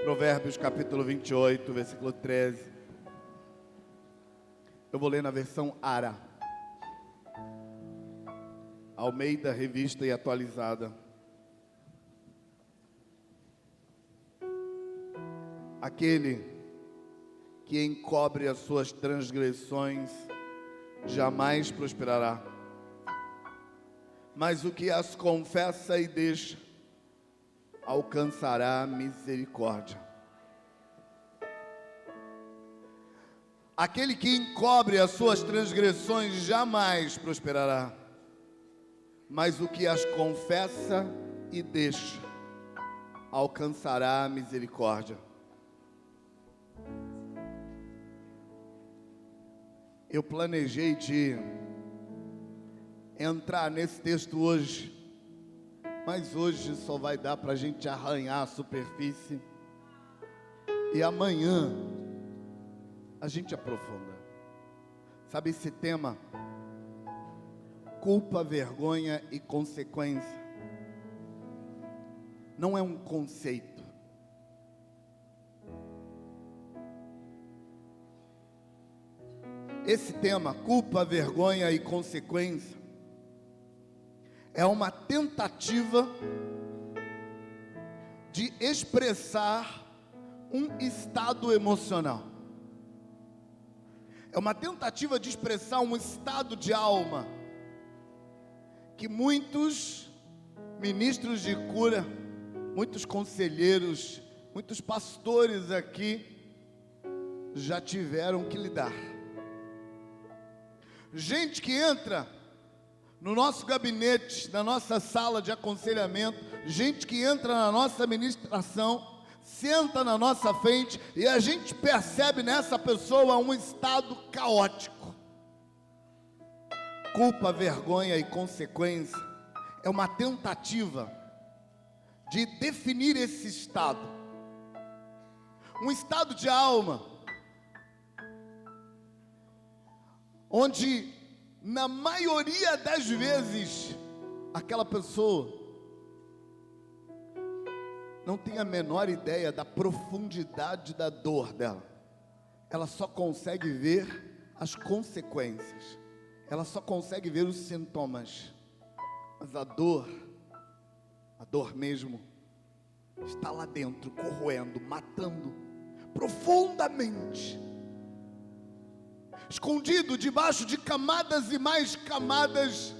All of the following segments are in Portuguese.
Provérbios capítulo 28, versículo 13. Eu vou ler na versão Ara, Almeida, revista e atualizada. Aquele que encobre as suas transgressões jamais prosperará, mas o que as confessa e deixa alcançará misericórdia. Aquele que encobre as suas transgressões jamais prosperará, mas o que as confessa e deixa alcançará misericórdia. Eu planejei de entrar nesse texto hoje, mas hoje só vai dar para a gente arranhar a superfície, e amanhã a gente aprofunda. Sabe esse tema? Culpa, vergonha e consequência. Não é um conceito. Esse tema, culpa, vergonha e consequência, é uma tentativa de expressar um estado emocional. É uma tentativa de expressar um estado de alma que muitos ministros de cura, muitos conselheiros, muitos pastores aqui já tiveram que lidar. Gente que entra no nosso gabinete, na nossa sala de aconselhamento, gente que entra na nossa ministração, senta na nossa frente e a gente percebe nessa pessoa um estado caótico. Culpa, vergonha e consequência é uma tentativa de definir esse estado. Um estado de alma onde, na maioria das vezes, aquela pessoa não tem a menor ideia da profundidade da dor dela. Ela só consegue ver as consequências. Ela só consegue ver os sintomas. Mas a dor mesmo, está lá dentro, corroendo, matando profundamente, escondido debaixo de camadas e mais camadas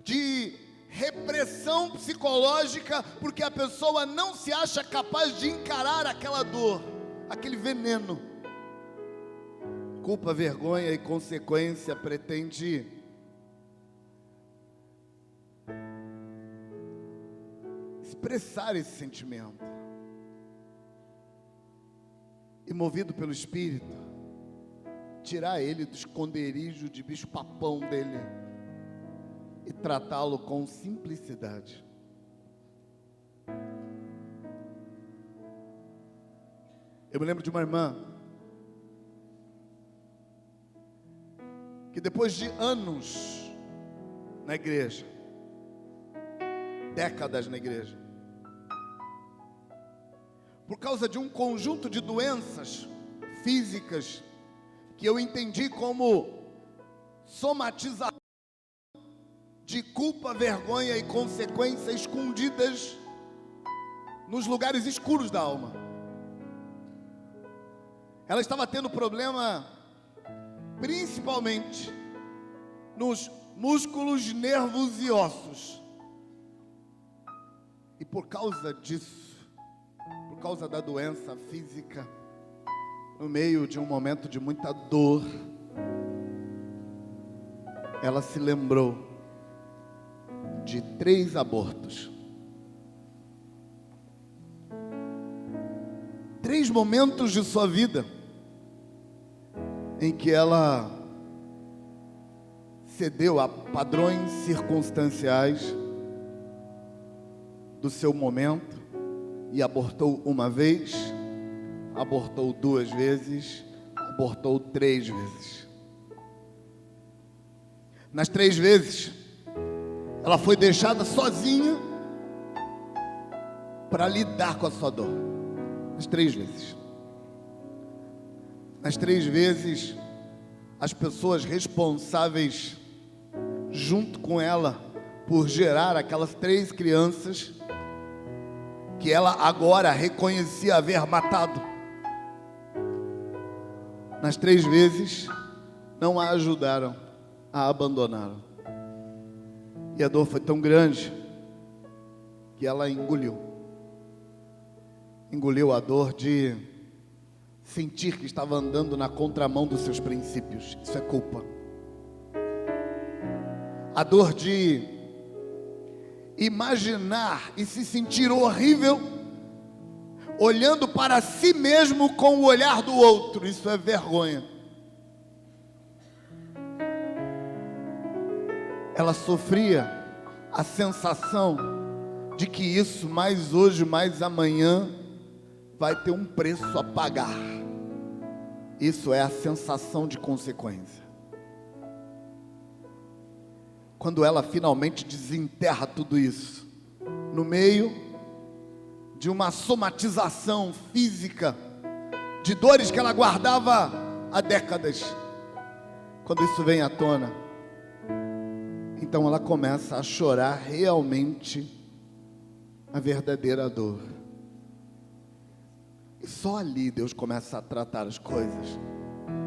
de repressão psicológica, porque a pessoa não se acha capaz de encarar aquela dor, aquele veneno. Culpa, vergonha e consequência pretende expressar esse sentimento, e movido pelo Espírito, tirar ele do esconderijo de bicho-papão dele e tratá-lo com simplicidade. Eu me lembro de uma irmã que depois de anos na igreja, décadas na igreja, por causa de um conjunto de doenças físicas que eu entendi como somatização de culpa, vergonha e consequência escondidas nos lugares escuros da alma. Ela estava tendo problema principalmente nos músculos, nervos e ossos. E por causa disso, por causa da doença física, no meio de um momento de muita dor, ela se lembrou de 3 abortos. 3 momentos de sua vida em que ela cedeu a padrões circunstanciais do seu momento e abortou uma vez, abortou 2 vezes, abortou 3 vezes. Nas 3 vezes, ela foi deixada sozinha para lidar com a sua dor. Nas 3 vezes. Nas 3 vezes, as pessoas responsáveis, junto com ela, por gerar aquelas 3 crianças, que ela agora reconhecia haver matado, nas 3 vezes, não a ajudaram, a abandonaram. E a dor foi tão grande, que ela engoliu a dor de sentir que estava andando na contramão dos seus princípios. Isso é culpa. A dor de imaginar e se sentir horrível olhando para si mesmo com o olhar do outro. Isso é vergonha. Ela sofria a sensação de que isso, mais hoje, mais amanhã, vai ter um preço a pagar. Isso é a sensação de consequência. Quando ela finalmente desenterra tudo isso, no meio de uma somatização física, de dores que ela guardava há décadas, quando isso vem à tona, então ela começa a chorar realmente a verdadeira dor. E só ali Deus começa a tratar as coisas.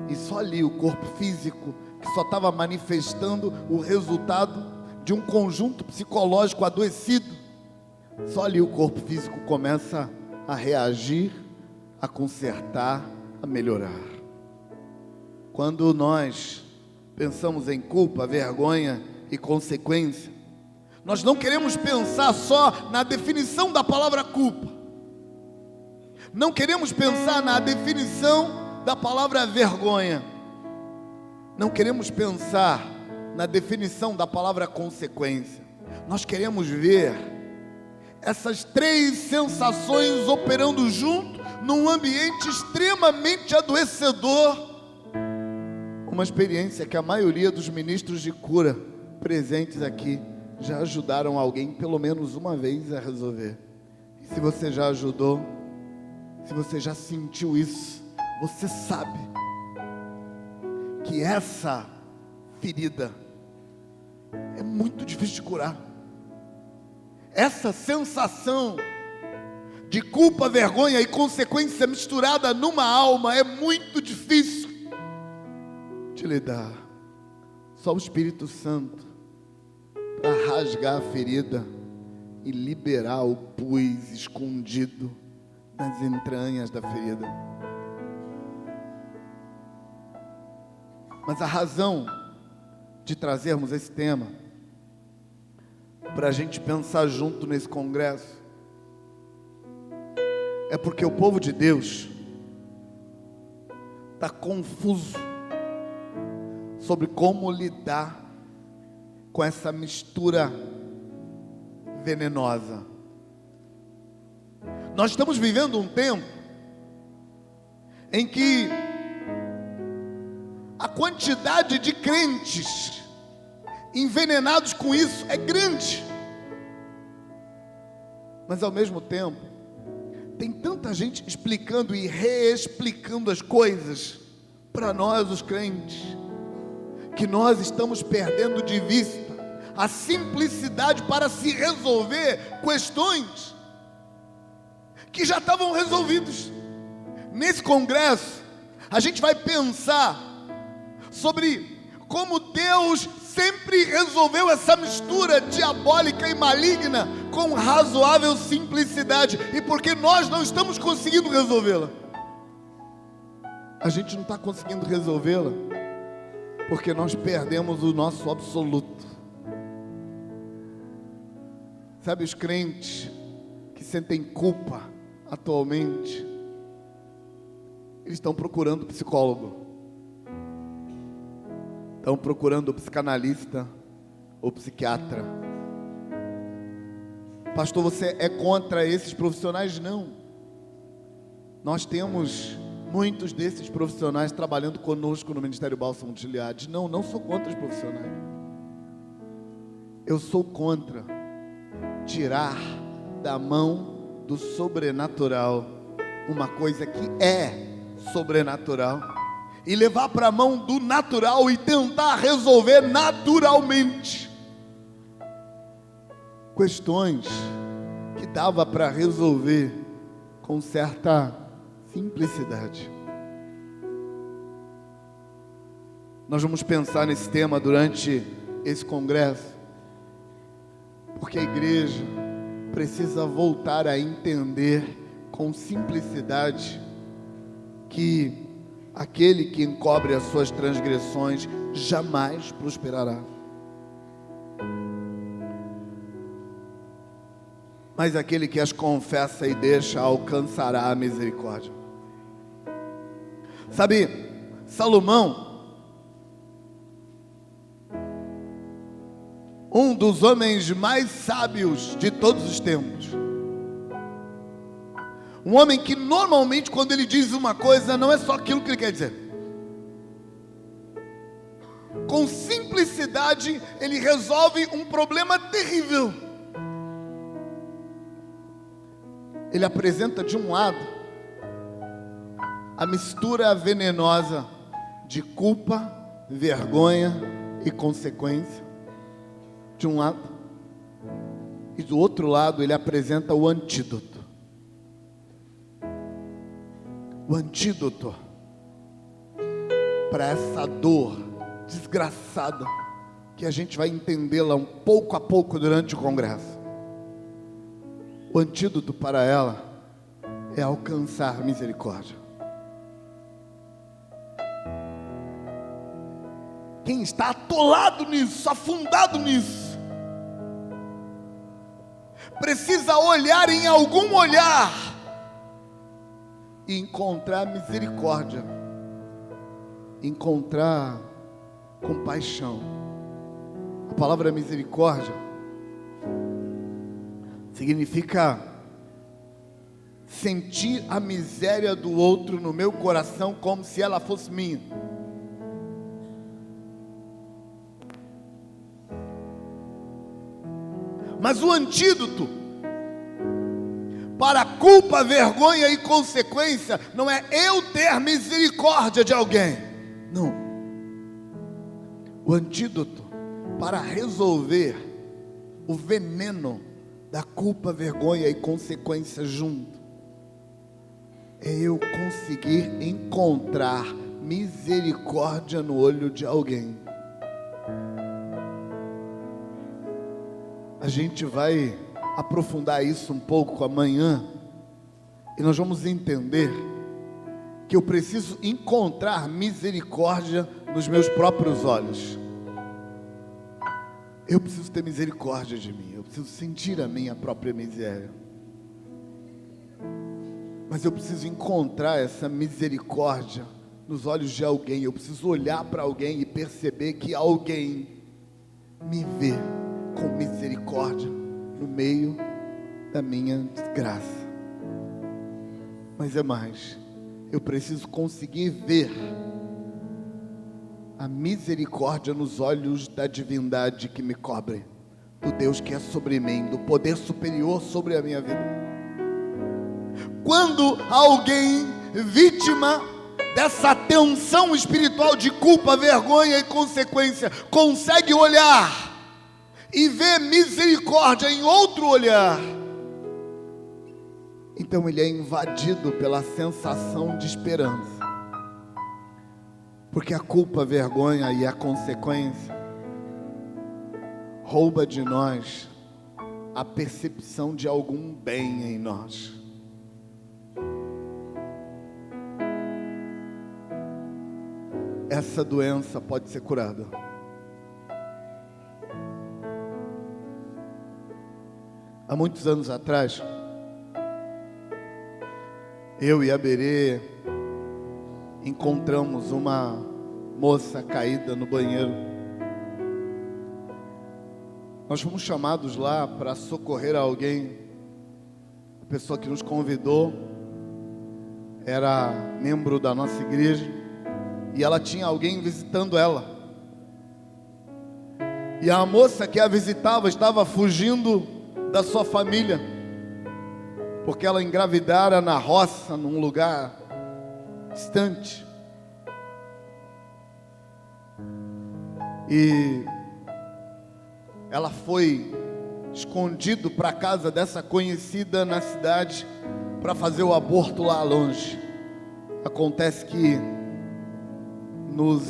E só ali o corpo físico, que só estava manifestando o resultado de um conjunto psicológico adoecido, só ali o corpo físico começa a reagir, a consertar, a melhorar. Quando nós pensamos em culpa, vergonha e consequência, nós não queremos pensar só na definição da palavra culpa. Não queremos pensar na definição da palavra vergonha. Não queremos pensar na definição da palavra consequência. Nós queremos ver essas 3 sensações operando junto num ambiente extremamente adoecedor. Uma experiência que a maioria dos ministros de cura presentes aqui já ajudaram alguém pelo menos uma vez a resolver. E se você já ajudou, se você já sentiu isso, você sabe que essa ferida é muito difícil de curar. Essa sensação de culpa, vergonha e consequência misturada numa alma é muito difícil de lidar. Só o Espírito Santo para rasgar a ferida e liberar o pus escondido nas entranhas da ferida. Mas a razão de trazermos esse tema para a gente pensar junto nesse congresso é porque o povo de Deus está confuso sobre como lidar com essa mistura venenosa. Nós estamos vivendo um tempo em que a quantidade de crentes envenenados com isso é grande, mas ao mesmo tempo tem tanta gente explicando e reexplicando as coisas para nós os crentes, que nós estamos perdendo de vista a simplicidade para se resolver questões que já estavam resolvidos. Nesse congresso, a gente vai pensar sobre como Deus sempre resolveu essa mistura diabólica e maligna com razoável simplicidade, e porque nós não estamos conseguindo resolvê-la. A gente não está conseguindo resolvê-la porque nós perdemos o nosso absoluto. Sabe, os crentes que sentem culpa atualmente, eles estão procurando psicólogo, estão procurando psicanalista ou psiquiatra. Pastor, você é contra esses profissionais? Não. Nós temos muitos desses profissionais trabalhando conosco no Ministério Bálsamo de Gileade. Não sou contra os profissionais. Eu sou contra tirar da mão do sobrenatural, uma coisa que é sobrenatural, e levar para a mão do natural e tentar resolver naturalmente questões que dava para resolver com certa simplicidade. Nós vamos pensar nesse tema durante esse congresso, porque a igreja precisa voltar a entender com simplicidade que aquele que encobre as suas transgressões jamais prosperará, mas aquele que as confessa e deixa alcançará a misericórdia. Sabe, Salomão, um dos homens mais sábios de todos os tempos, um homem que normalmente quando ele diz uma coisa não é só aquilo que ele quer dizer. Com simplicidade ele resolve um problema terrível. Ele apresenta de um lado a mistura venenosa de culpa, vergonha e consequência, de um lado, e do outro lado ele apresenta o antídoto. O antídoto para essa dor desgraçada, que a gente vai entendê-la um pouco a pouco durante o congresso. O antídoto para ela é alcançar misericórdia. Quem está atolado nisso, afundado nisso, precisa olhar em algum olhar e encontrar misericórdia, encontrar compaixão. A palavra misericórdia significa sentir a miséria do outro no meu coração como se ela fosse minha. Mas o antídoto para a culpa, vergonha e consequência não é eu ter misericórdia de alguém. Não. O antídoto para resolver o veneno da culpa, vergonha e consequência junto é eu conseguir encontrar misericórdia no olho de alguém. A gente vai aprofundar isso um pouco amanhã, e nós vamos entender que eu preciso encontrar misericórdia nos meus próprios olhos. Eu preciso ter misericórdia de mim, eu preciso sentir a minha própria miséria, mas eu preciso encontrar essa misericórdia nos olhos de alguém. Eu preciso olhar para alguém e perceber que alguém me vê com misericórdia no meio da minha desgraça. Mas é mais, eu preciso conseguir ver a misericórdia nos olhos da divindade que me cobre, do Deus que é sobre mim, do poder superior sobre a minha vida. Quando alguém vítima dessa tensão espiritual de culpa, vergonha e consequência consegue olhar e ver misericórdia em outro olhar, então ele é invadido pela sensação de esperança, porque a culpa, a vergonha e a consequência rouba de nós a percepção de algum bem em nós. Essa doença pode ser curada. Há muitos anos atrás, eu e a Berê encontramos uma moça caída no banheiro. Nós fomos chamados lá para socorrer alguém. A pessoa que nos convidou era membro da nossa igreja e ela tinha alguém visitando ela. E a moça que a visitava estava fugindo da sua família, porque ela engravidara na roça, num lugar distante. E ela foi escondido para a casa dessa conhecida na cidade para fazer o aborto lá longe. Acontece que nos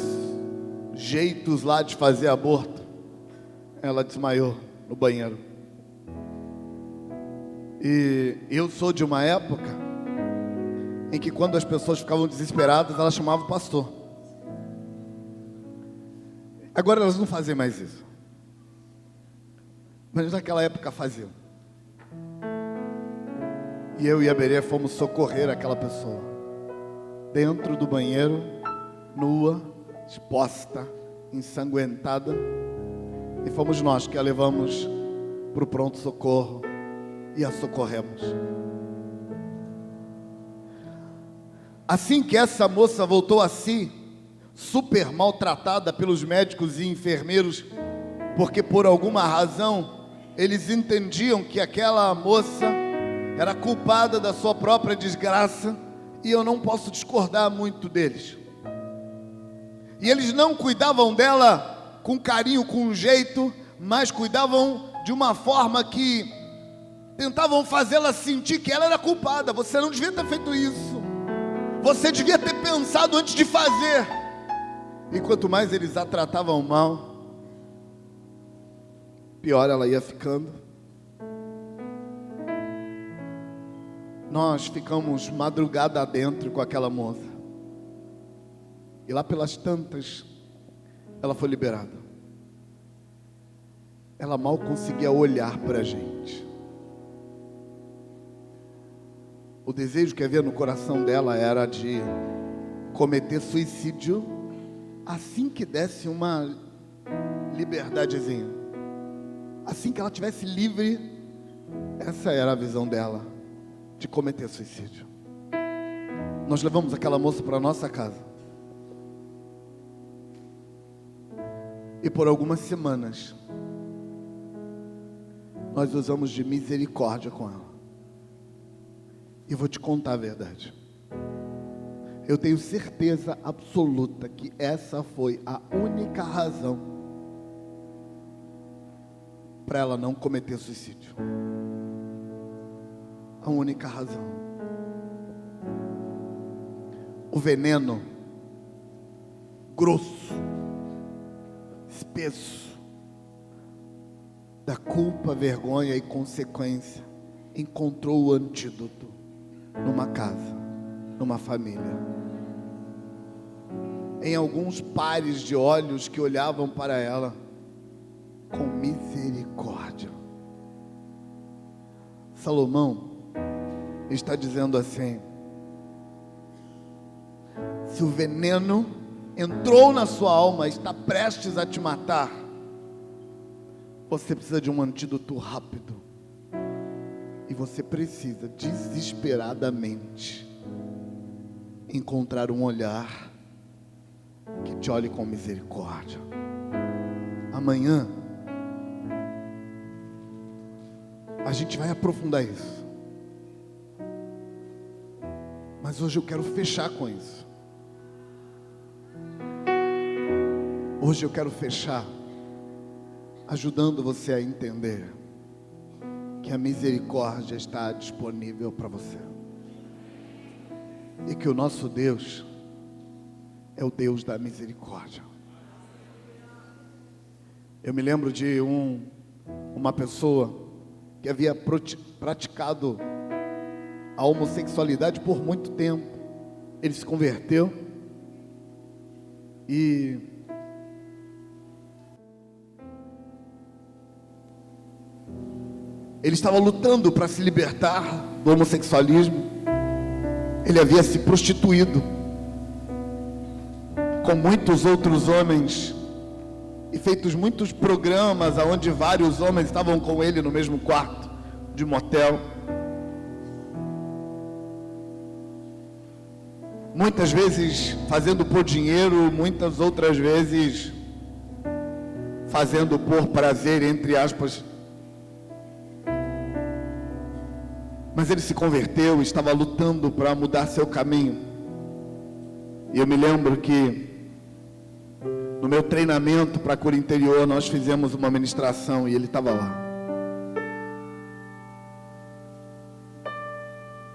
jeitos lá de fazer aborto, ela desmaiou no banheiro. E eu sou de uma época em que quando as pessoas ficavam desesperadas, elas chamavam o pastor. Agora elas não fazem mais isso, mas naquela época faziam. E eu e a Berê fomos socorrer aquela pessoa dentro do banheiro, nua, exposta, ensanguentada. E fomos nós que a levamos para o pronto-socorro e a socorremos. Assim que essa moça voltou a si, super maltratada pelos médicos e enfermeiros, porque por alguma razão eles entendiam que aquela moça era culpada da sua própria desgraça, e eu não posso discordar muito deles. E eles não cuidavam dela com carinho, com jeito, mas cuidavam de uma forma que tentavam fazê-la sentir que ela era culpada. Você não devia ter feito isso, você devia ter pensado antes de fazer. E quanto mais eles a tratavam mal, pior ela ia ficando. Nós ficamos madrugada adentro com aquela moça. E lá pelas tantas, ela foi liberada. Ela mal conseguia olhar para a gente. O desejo que havia no coração dela era de cometer suicídio assim que desse uma liberdadezinha. Assim que ela estivesse livre, essa era a visão dela, de cometer suicídio. Nós levamos aquela moça para a nossa casa. E por algumas semanas, nós usamos de misericórdia com ela. E vou te contar a verdade. Eu tenho certeza absoluta que essa foi a única razão para ela não cometer suicídio. A única razão. O veneno grosso, espesso, da culpa, vergonha e consequência, encontrou o antídoto numa casa, numa família. Em alguns pares de olhos que olhavam para ela com misericórdia. Salomão está dizendo assim: se o veneno entrou na sua alma, está prestes a te matar, você precisa de um antídoto rápido. E você precisa desesperadamente encontrar um olhar que te olhe com misericórdia. Amanhã a gente vai aprofundar isso, mas hoje eu quero fechar com isso. Hoje eu quero fechar ajudando você a entender que a misericórdia está disponível para você, e que o nosso Deus é o Deus da misericórdia. Eu me lembro de uma pessoa que havia praticado a homossexualidade por muito tempo. Ele se converteu e ele estava lutando para se libertar do homossexualismo. Ele havia se prostituído com muitos outros homens e feito muitos programas onde vários homens estavam com ele no mesmo quarto de motel. Muitas vezes fazendo por dinheiro, muitas outras vezes fazendo por prazer, entre aspas. Mas ele se converteu, estava lutando para mudar seu caminho. E eu me lembro que no meu treinamento para a cura interior, nós fizemos uma ministração e ele estava lá.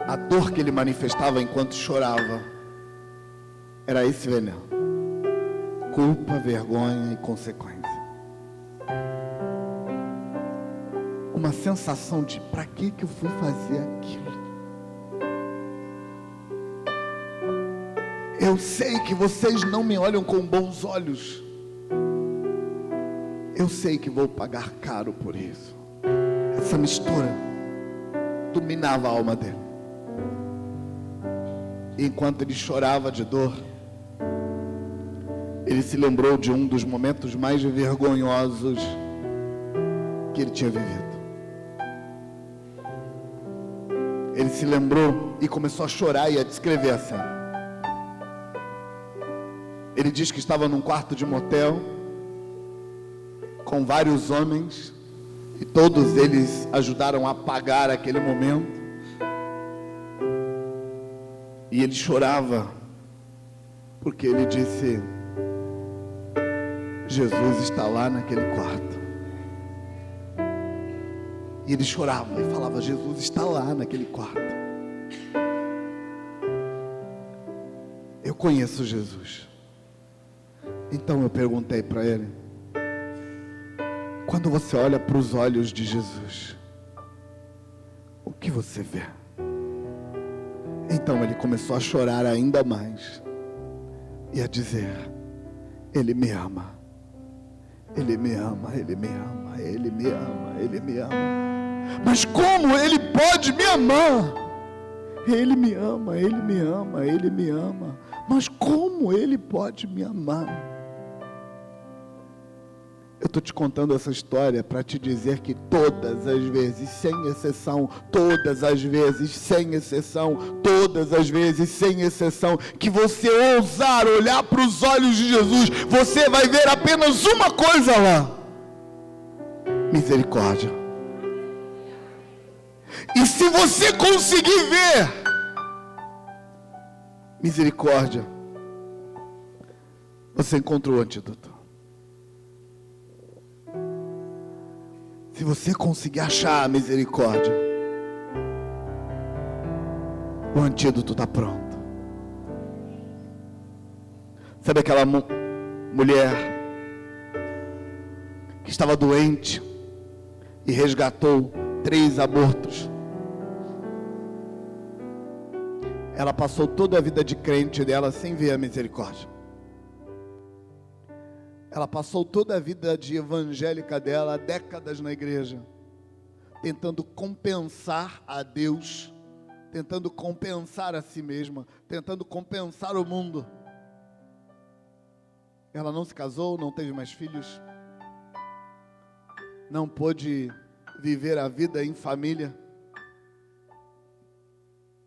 A dor que ele manifestava enquanto chorava era esse veneno: culpa, vergonha e consequência. Uma sensação de: para que eu fui fazer aquilo? Eu sei que vocês não me olham com bons olhos. Eu sei que vou pagar caro por isso. Essa mistura dominava a alma dele. E enquanto ele chorava de dor, ele se lembrou de um dos momentos mais vergonhosos que ele tinha vivido. Ele se lembrou e começou a chorar e a descrever a cena. Ele diz que estava num quarto de motel com vários homens e todos eles ajudaram a apagar aquele momento. E ele chorava porque ele disse: Jesus está lá naquele quarto. E ele chorava e falava: Jesus está lá naquele quarto. Eu conheço Jesus. Então eu perguntei para ele: quando você olha para os olhos de Jesus, o que você vê? Então ele começou a chorar ainda mais e a dizer: Ele me ama, Ele me ama, Ele me ama, Ele me ama, Ele me ama. Mas como Ele pode me amar? Ele me ama, Ele me ama, Ele me ama. Mas como Ele pode me amar? Eu estou te contando essa história para te dizer que todas as vezes, sem exceção, todas as vezes, sem exceção, todas as vezes, sem exceção, que você ousar olhar para os olhos de Jesus, você vai ver apenas uma coisa lá: misericórdia. E se você conseguir ver misericórdia, você encontrou o antídoto. Se você conseguir achar a misericórdia, o antídoto está pronto. Sabe aquela mulher que estava doente e resgatou 3 abortos? Ela passou toda a vida de crente dela sem ver a misericórdia. Ela passou toda a vida de evangélica dela, décadas na igreja, tentando compensar a Deus, tentando compensar a si mesma, tentando compensar o mundo. Ela não se casou, não teve mais filhos, não pôde viver a vida em família.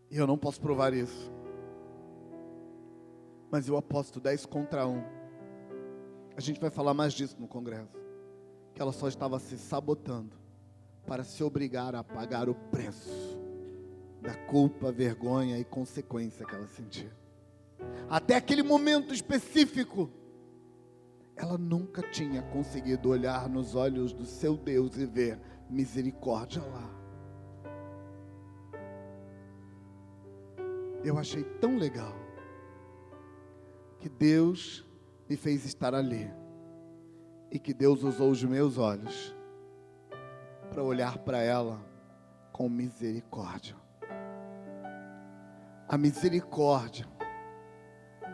E eu não posso provar isso, mas eu aposto 10 contra 1. A gente vai falar mais disso no congresso, que ela só estava se sabotando para se obrigar a pagar o preço da culpa, vergonha e consequência que ela sentia. Até aquele momento específico, ela nunca tinha conseguido olhar nos olhos do seu Deus e ver misericórdia lá. Eu achei tão legal que Deus me fez estar ali, e que Deus usou os meus olhos para olhar para ela com misericórdia. A misericórdia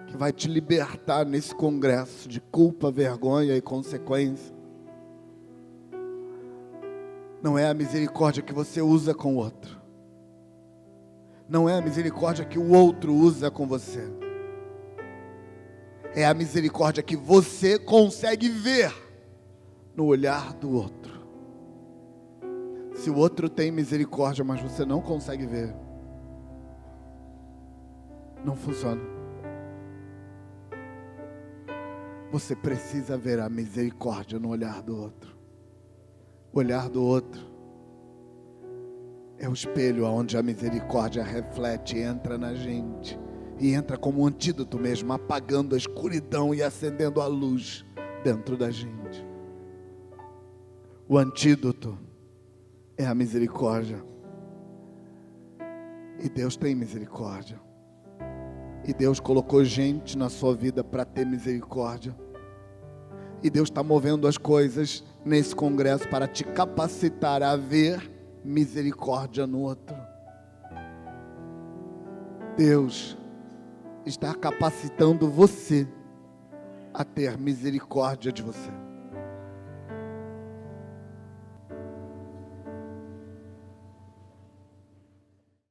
que vai te libertar nesse congresso de culpa, vergonha e consequência não é a misericórdia que você usa com o outro, não é a misericórdia que o outro usa com você. É a misericórdia que você consegue ver no olhar do outro. Se o outro tem misericórdia, mas você não consegue ver, não funciona. Você precisa ver a misericórdia no olhar do outro. O olhar do outro é o espelho onde a misericórdia reflete e entra na gente. E entra como um antídoto mesmo, apagando a escuridão e acendendo a luz dentro da gente. O antídoto é a misericórdia. E Deus tem misericórdia. E Deus colocou gente na sua vida para ter misericórdia. E Deus está movendo as coisas nesse congresso para te capacitar a ver misericórdia no outro. Deus está capacitando você a ter misericórdia de você.